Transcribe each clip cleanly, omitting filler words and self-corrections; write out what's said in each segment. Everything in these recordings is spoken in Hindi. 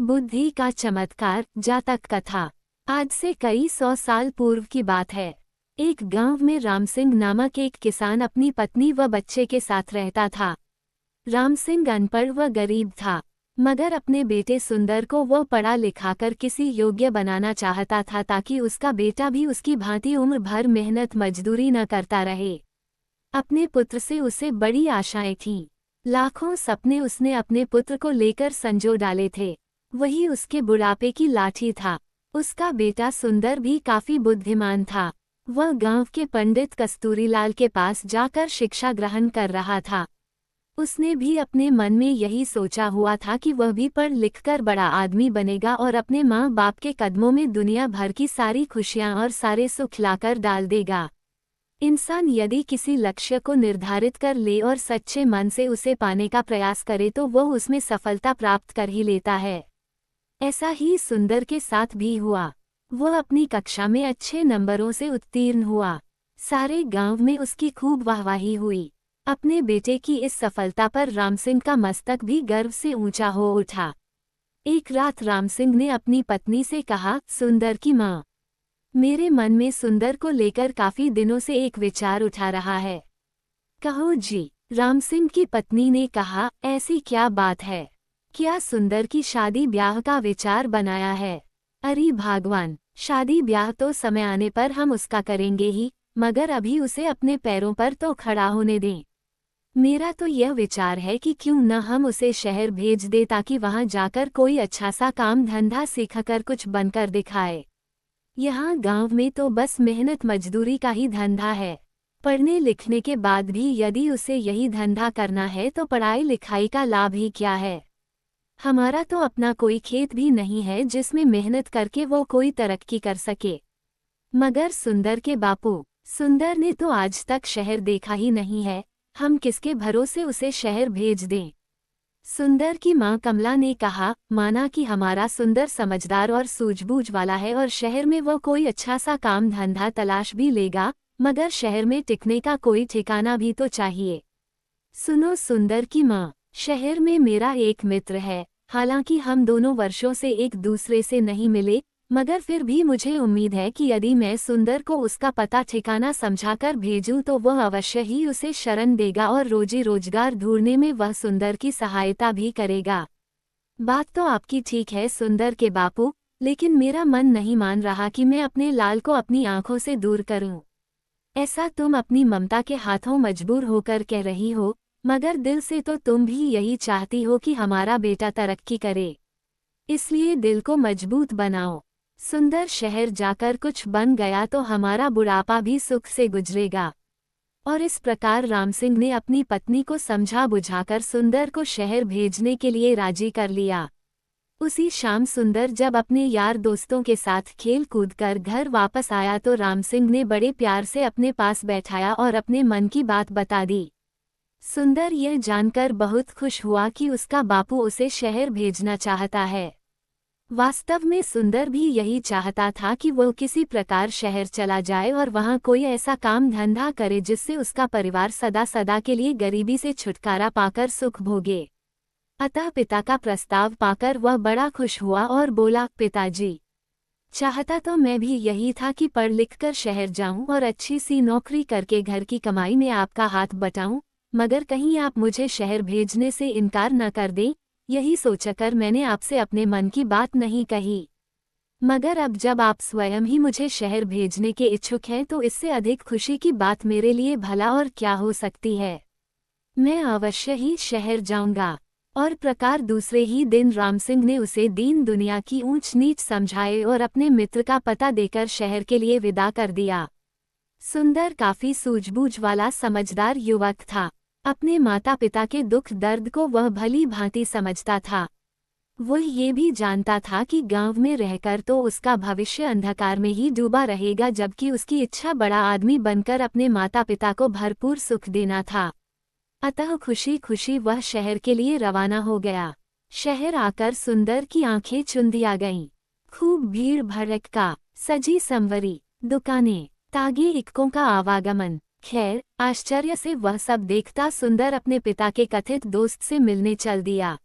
बुद्धि का चमत्कार, जातक कथा। आज से कई 100 साल पूर्व की बात है। एक गांव में रामसिंह नामक एक किसान अपनी पत्नी व बच्चे के साथ रहता था। रामसिंह अनपढ़ व गरीब था, मगर अपने बेटे सुंदर को वह पढ़ा लिखाकर किसी योग्य बनाना चाहता था ताकि उसका बेटा भी उसकी भांति उम्र भर मेहनत मजदूरी न करता रहे। अपने पुत्र से उसे बड़ी आशाएं थीं। लाखों सपने उसने अपने पुत्र को लेकर संजो डाले थे। वही उसके बुढ़ापे की लाठी था। उसका बेटा सुंदर भी काफी बुद्धिमान था। वह गांव के पंडित कस्तूरीलाल के पास जाकर शिक्षा ग्रहण कर रहा था। उसने भी अपने मन में यही सोचा हुआ था कि वह भी पढ़ लिखकर बड़ा आदमी बनेगा और अपने माँ बाप के कदमों में दुनिया भर की सारी खुशियाँ और सारे सुख लाकर डाल देगा। इंसान यदि किसी लक्ष्य को निर्धारित कर ले और सच्चे मन से उसे पाने का प्रयास करे तो वह उसमें सफलता प्राप्त कर ही लेता है। ऐसा ही सुंदर के साथ भी हुआ। वह अपनी कक्षा में अच्छे नंबरों से उत्तीर्ण हुआ। सारे गांव में उसकी खूब वाहवाही हुई। अपने बेटे की इस सफलता पर रामसिंह का मस्तक भी गर्व से ऊंचा हो उठा। एक रात रामसिंह ने अपनी पत्नी से कहा, सुंदर की माँ, मेरे मन में सुंदर को लेकर काफी दिनों से एक विचार उठा रहा है। कहो जी। रामसिंह की पत्नी ने कहा, ऐसी क्या बात है? क्या सुंदर की शादी ब्याह का विचार बनाया है? अरे भगवान, शादी ब्याह तो समय आने पर हम उसका करेंगे ही, मगर अभी उसे अपने पैरों पर तो खड़ा होने दें। मेरा तो यह विचार है कि क्यों न हम उसे शहर भेज दे ताकि वहां जाकर कोई अच्छा सा काम धंधा सीखकर कुछ बनकर दिखाए। यहाँ गांव में तो बस मेहनत मजदूरी का ही धंधा है। पढ़ने लिखने के बाद भी यदि उसे यही धंधा करना है तो पढ़ाई लिखाई का लाभ ही क्या है? हमारा तो अपना कोई खेत भी नहीं है जिसमें मेहनत करके वो कोई तरक्की कर सके। मगर सुंदर के बापू, सुंदर ने तो आज तक शहर देखा ही नहीं है, हम किसके भरोसे उसे शहर भेज दें? सुंदर की मां कमला ने कहा, माना कि हमारा सुंदर समझदार और सूझबूझ वाला है और शहर में वो कोई अच्छा सा काम धंधा तलाश भी लेगा, मगर शहर में टिकने का कोई ठिकाना भी तो चाहिए। सुनो सुंदर की मां, शहर में मेरा एक मित्र है। हालांकि हम दोनों वर्षों से एक दूसरे से नहीं मिले, मगर फिर भी मुझे उम्मीद है कि यदि मैं सुंदर को उसका पता ठिकाना समझाकर भेजूं तो वह अवश्य ही उसे शरण देगा और रोजी रोजगार ढूंढने में वह सुंदर की सहायता भी करेगा। बात तो आपकी ठीक है सुंदर के बापू, लेकिन मेरा मन नहीं मान रहा कि मैं अपने लाल को अपनी आंखों से दूर करूं। ऐसा तुम अपनी ममता के हाथों मजबूर होकर कह रही हो, मगर दिल से तो तुम भी यही चाहती हो कि हमारा बेटा तरक्की करे। इसलिए दिल को मजबूत बनाओ। सुंदर शहर जाकर कुछ बन गया तो हमारा बुढ़ापा भी सुख से गुजरेगा। और इस प्रकार रामसिंह ने अपनी पत्नी को समझा बुझाकर सुंदर को शहर भेजने के लिए राजी कर लिया। उसी शाम सुंदर जब अपने यार दोस्तों के साथ खेल कूद कर घर वापस आया तो रामसिंह ने बड़े प्यार से अपने पास बैठाया और अपने मन की बात बता दी। सुंदर यह जानकर बहुत खुश हुआ कि उसका बापू उसे शहर भेजना चाहता है। वास्तव में सुंदर भी यही चाहता था कि वो किसी प्रकार शहर चला जाए और वहां कोई ऐसा काम धंधा करे जिससे उसका परिवार सदा सदा के लिए गरीबी से छुटकारा पाकर सुख भोगे। अतः पिता का प्रस्ताव पाकर वह बड़ा खुश हुआ और बोला, पिताजी, चाहता तो मैं भी यही था कि पढ़ लिख कर शहर जाऊं और अच्छी सी नौकरी करके घर की कमाई में आपका हाथ बटाऊं, मगर कहीं आप मुझे शहर भेजने से इनकार न कर दें, यही सोचकर मैंने आपसे अपने मन की बात नहीं कही। मगर अब जब आप स्वयं ही मुझे शहर भेजने के इच्छुक हैं तो इससे अधिक खुशी की बात मेरे लिए भला और क्या हो सकती है। मैं अवश्य ही शहर जाऊंगा। और प्रकार दूसरे ही दिन रामसिंह ने उसे दीन दुनिया की ऊंच नीच समझाए और अपने मित्र का पता देकर शहर के लिए विदा कर दिया। सुंदर काफी सूझबूझ वाला समझदार युवक था। अपने माता पिता के दुख दर्द को वह भली भांति समझता था। वह ये भी जानता था कि गांव में रहकर तो उसका भविष्य अंधकार में ही डूबा रहेगा, जबकि उसकी इच्छा बड़ा आदमी बनकर अपने माता पिता को भरपूर सुख देना था। अतः खुशी खुशी वह शहर के लिए रवाना हो गया। शहर आकर सुंदर की आंखें चुंधिया गईं। खूब भीड़ भड़का, सजी संवरी दुकानें, तागे इक्कों का आवागमन। खैर, आश्चर्य से वह सब देखता सुंदर अपने पिता के कथित दोस्त से मिलने चल दिया।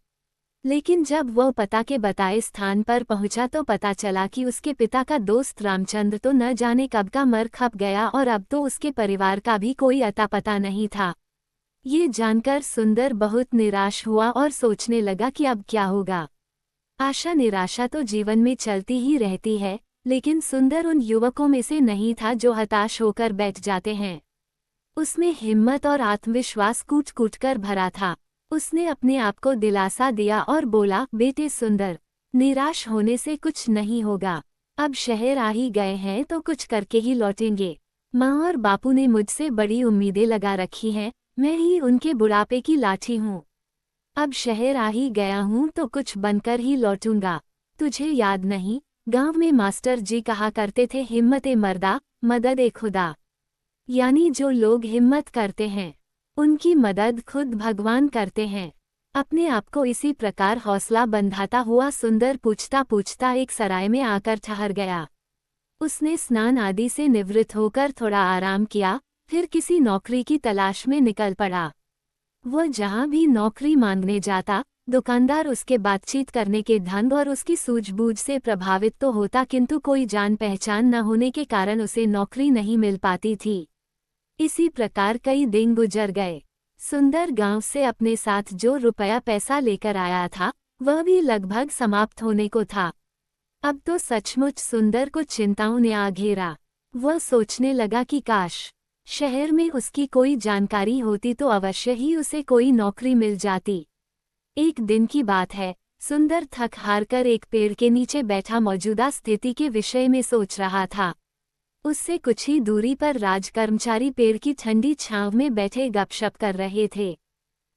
लेकिन जब वह पता के बताए स्थान पर पहुंचा तो पता चला कि उसके पिता का दोस्त रामचंद्र तो न जाने कब का मर खप गया और अब तो उसके परिवार का भी कोई अता पता नहीं था। ये जानकर सुंदर बहुत निराश हुआ और सोचने लगा कि अब क्या होगा। आशा निराशा तो जीवन में चलती ही रहती है, लेकिन सुंदर उन युवकों में से नहीं था जो हताश होकर बैठ जाते हैं। उसमें हिम्मत और आत्मविश्वास कूट कूट कर भरा था। उसने अपने आप को दिलासा दिया और बोला, बेटे सुंदर, निराश होने से कुछ नहीं होगा। अब शहर आ ही गए हैं तो कुछ करके ही लौटेंगे। माँ और बापू ने मुझसे बड़ी उम्मीदें लगा रखी हैं, मैं ही उनके बुढ़ापे की लाठी हूँ। अब शहर आ ही गया हूँ तो कुछ बनकर ही लौटूंगा। तुझे याद नहीं, गांव में मास्टर जी कहा करते थे, हिम्मत-ए मर्दा, मदद-ए खुदा। यानी जो लोग हिम्मत करते हैं उनकी मदद खुद भगवान करते हैं। अपने आप को इसी प्रकार हौसला बंधाता हुआ सुंदर पूछता पूछता एक सराय में आकर ठहर गया। उसने स्नान आदि से निवृत्त होकर थोड़ा आराम किया, फिर किसी नौकरी की तलाश में निकल पड़ा। वह जहाँ भी नौकरी मांगने जाता, दुकानदार उसके बातचीत करने के ढंग और उसकी सूझबूझ से प्रभावित तो होता, किंतु कोई जान पहचान न होने के कारण उसे नौकरी नहीं मिल पाती थी। इसी प्रकार कई दिन गुजर गए। सुंदर गांव से अपने साथ जो रुपया पैसा लेकर आया था वह भी लगभग समाप्त होने को था। अब तो सचमुच सुंदर को चिंताओं ने आ घेरा। वह सोचने लगा कि काश शहर में उसकी कोई जानकारी होती तो अवश्य ही उसे कोई नौकरी मिल जाती। एक दिन की बात है, सुंदर थक हार कर एक पेड़ के नीचे बैठा मौजूदा स्थिति के विषय में सोच रहा था। उससे कुछ ही दूरी पर राजकर्मचारी पेड़ की ठंडी छांव में बैठे गपशप कर रहे थे।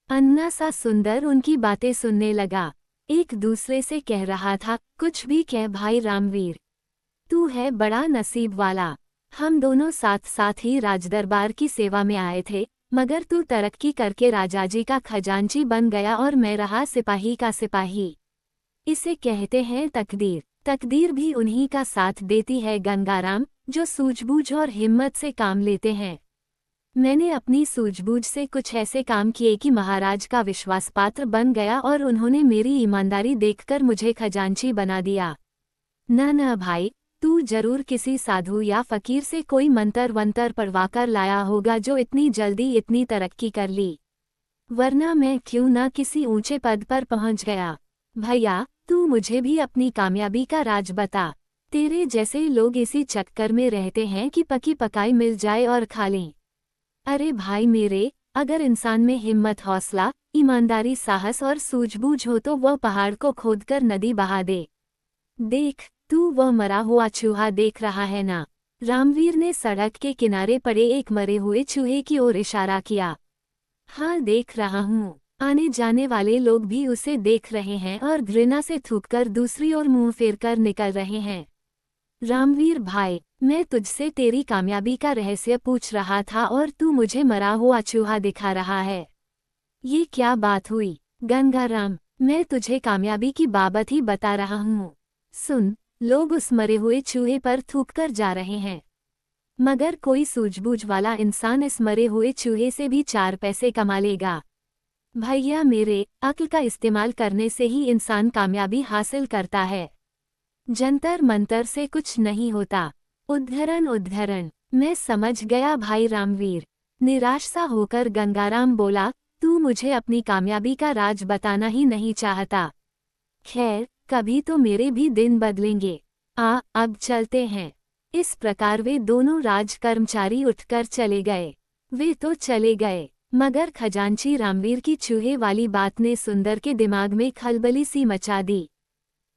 अन्ना सा सुंदर उनकी बातें सुनने लगा। एक दूसरे से कह रहा था, कुछ भी कह भाई रामवीर, तू है बड़ा नसीब वाला। हम दोनों साथ साथ ही राजदरबार की सेवा में आए थे, मगर तू तरक्की करके राजाजी का खजांची बन गया और मैं रहा सिपाही का सिपाही। इसे कहते हैं तकदीर। तकदीर भी उन्हीं का साथ देती है गंगाराम, जो सूझबूझ और हिम्मत से काम लेते हैं। मैंने अपनी सूझबूझ से कुछ ऐसे काम किए कि महाराज का विश्वास पात्र बन गया और उन्होंने मेरी ईमानदारी देखकर मुझे खजांची बना दिया। न भाई, तू जरूर किसी साधु या फकीर से कोई मंतर वंतर पढ़वाकर लाया होगा जो इतनी जल्दी इतनी तरक्की कर ली, वरना मैं क्यों न किसी ऊंचे पद पर पहुंच गया। भैया, तू मुझे भी अपनी कामयाबी का राज बता। तेरे जैसे लोग इसी चक्कर में रहते हैं कि पकी पकाई मिल जाए और खा लें। अरे भाई मेरे, अगर इंसान में हिम्मत, हौसला, ईमानदारी, साहस और सूझबूझ हो तो वह पहाड़ को खोदकर नदी बहा दे। देख, तू वह मरा हुआ चूहा देख रहा है ना? रामवीर ने सड़क के किनारे पड़े एक मरे हुए चूहे की ओर इशारा किया। हाँ, देख रहा हूँ। आने जाने वाले लोग भी उसे देख रहे हैं और घृणा से थूककर दूसरी ओर मुंह फेरकर निकल रहे हैं। रामवीर भाई, मैं तुझसे तेरी कामयाबी का रहस्य पूछ रहा था और तू मुझे मरा हुआ चूहा दिखा रहा है। ये क्या बात हुई? गंगाराम, मैं तुझे कामयाबी की बाबत ही बता रहा हूँ। सुन, लोग उस मरे हुए चूहे पर थूककर जा रहे हैं, मगर कोई सूझबूझ वाला इंसान इस मरे हुए चूहे से भी 4 पैसे कमा लेगा। भैया मेरे, अक्ल का इस्तेमाल करने से ही इंसान कामयाबी हासिल करता है। जंतर मंतर से कुछ नहीं होता। उद्धरण। मैं समझ गया भाई रामवीर। निराश सा होकर गंगाराम बोला, तू मुझे अपनी कामयाबी का राज बताना ही नहीं चाहता। खैर, कभी तो मेरे भी दिन बदलेंगे। अब चलते हैं। इस प्रकार वे दोनों राजकर्मचारी उठकर चले गए। वे तो चले गए, मगर खजांची रामवीर की चूहे वाली बात ने सुंदर के दिमाग में खलबली सी मचा दी।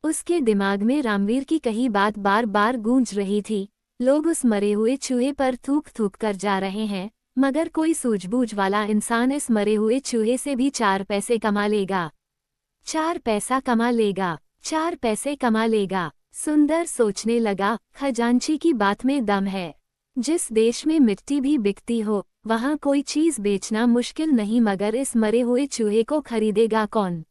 उसके दिमाग में रामवीर की कही बात बार बार गूंज रही थी। लोग उस मरे हुए चूहे पर थूक थूक कर जा रहे हैं, मगर कोई सूझबूझ वाला इंसान इस मरे हुए चूहे से भी 4 पैसे कमा लेगा। 4 पैसा कमा लेगा, 4 पैसे कमा लेगा। सुंदर सोचने लगा, खजांची की बात में दम है। जिस देश में मिट्टी भी बिकती हो, वहाँ कोई चीज बेचना मुश्किल नहीं, मगर इस मरे हुए चूहे को खरीदेगा कौन?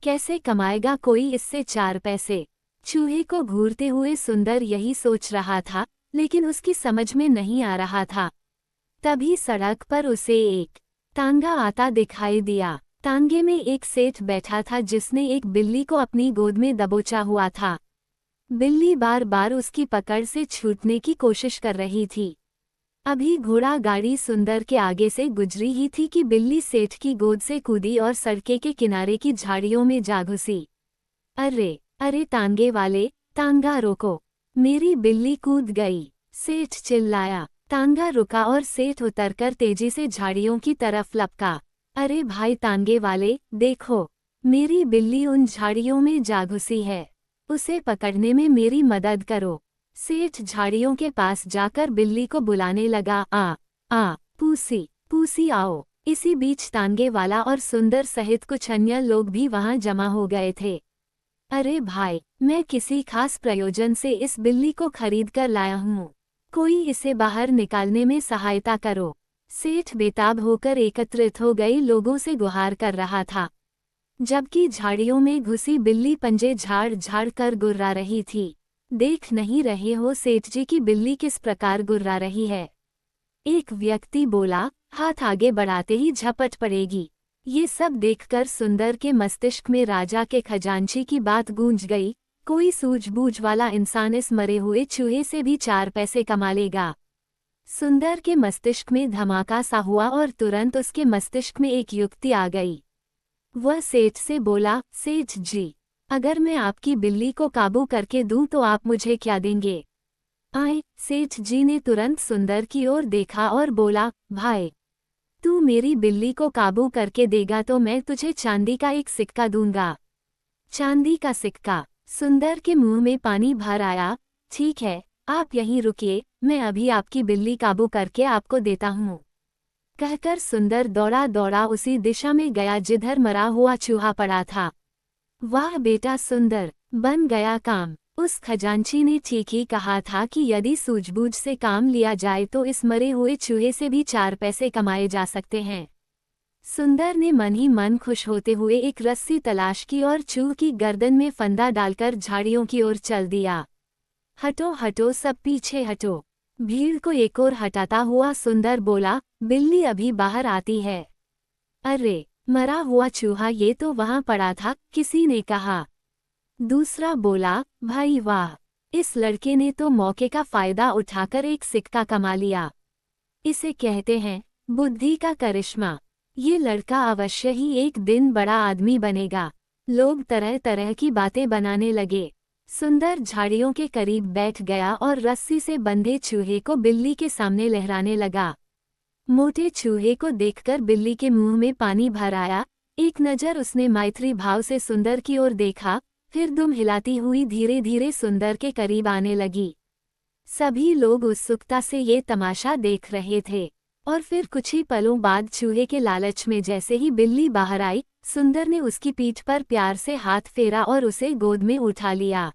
कैसे कमाएगा कोई इससे 4 पैसे? चूहे को घूरते हुए सुंदर यही सोच रहा था, लेकिन उसकी समझ में नहीं आ रहा था। तभी सड़क पर उसे एक तांगा आता दिखाई दिया। तांगे में एक सेठ बैठा था जिसने एक बिल्ली को अपनी गोद में दबोचा हुआ था। बिल्ली बार बार उसकी पकड़ से छूटने की कोशिश कर रही थी। अभी घोड़ा गाड़ी सुंदर के आगे से गुजरी ही थी कि बिल्ली सेठ की गोद से कूदी और सड़के के किनारे की झाड़ियों में जा घुसी। अरे अरे तांगे वाले, तांगा रोको, मेरी बिल्ली कूद गई, सेठ चिल्लाया। तांगा रुका और सेठ उतरकर तेजी से झाड़ियों की तरफ लपका। अरे भाई तांगे वाले, देखो, मेरी बिल्ली उन झाड़ियों में जा घुसी है, उसे पकड़ने में मेरी मदद करो। सेठ झाड़ियों के पास जाकर बिल्ली को बुलाने लगा। आ पूसी, पूसी आओ। इसी बीच तांगे वाला और सुंदर सहित कुछ अन्य लोग भी वहां जमा हो गए थे। अरे भाई, मैं किसी खास प्रयोजन से इस बिल्ली को खरीद कर लाया हूँ, कोई इसे बाहर निकालने में सहायता करो। सेठ बेताब होकर एकत्रित हो गए लोगों से गुहार कर रहा था, जबकि झाड़ियों में घुसी बिल्ली पंजे झाड़ झाड़ कर गुर्रा रही थी। देख नहीं रहे हो सेठ जी की बिल्ली किस प्रकार गुर्रा रही है? एक व्यक्ति बोला, हाथ आगे बढ़ाते ही झपट पड़ेगी। ये सब देखकर सुंदर के मस्तिष्क में राजा के खजांची की बात गूंज गई। कोई सूझबूझ वाला इंसान इस मरे हुए चूहे से भी 4 पैसे कमा लेगा। सुंदर के मस्तिष्क में धमाका सा हुआ और तुरंत उसके मस्तिष्क में एक युक्ति आ गई। वह सेठ से बोला, सेठ जी, अगर मैं आपकी बिल्ली को काबू करके दूं तो आप मुझे क्या देंगे? आए, सेठ जी ने तुरंत सुंदर की ओर देखा और बोला, भाई, तू मेरी बिल्ली को काबू करके देगा तो मैं तुझे चांदी का एक सिक्का दूंगा। चांदी का सिक्का? सुंदर के मुंह में पानी भर आया। ठीक है, आप यहीं रुकिए, मैं अभी आपकी बिल्ली काबू करके आपको देता हूँ, कहकर सुंदर दौड़ा दौड़ा उसी दिशा में गया जिधर मरा हुआ चूहा पड़ा था। वाह बेटा सुंदर, बन गया काम। उस खजांची ने ठीक ही कहा था कि यदि सूझबूझ से काम लिया जाए तो इस मरे हुए चूहे से भी 4 पैसे कमाए जा सकते हैं। सुंदर ने मन ही मन खुश होते हुए एक रस्सी तलाश की और चूहे की गर्दन में फंदा डालकर झाड़ियों की ओर चल दिया। हटो हटो सब पीछे हटो। भीड़ को एक ओर हटाता हुआ सुंदर बोला, बिल्ली अभी बाहर आती है। अरे, मरा हुआ चूहा ये तो वहां पड़ा था, किसी ने कहा। दूसरा बोला, भाई वाह, इस लड़के ने तो मौके का फायदा उठाकर एक सिक्का कमा लिया। इसे कहते हैं बुद्धि का करिश्मा। ये लड़का अवश्य ही एक दिन बड़ा आदमी बनेगा। लोग तरह तरह की बातें बनाने लगे। सुंदर झाड़ियों के करीब बैठ गया और रस्सी से बंधे चूहे को बिल्ली के सामने लहराने लगा। मोटे चूहे को देखकर बिल्ली के मुंह में पानी भर आया। एक नज़र उसने मैत्री भाव से सुंदर की ओर देखा, फिर दुम हिलाती हुई धीरे धीरे सुंदर के करीब आने लगी। सभी लोग उत्सुकता से ये तमाशा देख रहे थे। और फिर कुछ ही पलों बाद चूहे के लालच में जैसे ही बिल्ली बाहर आई, सुंदर ने उसकी पीठ पर प्यार से हाथ फेरा और उसे गोद में उठा लिया।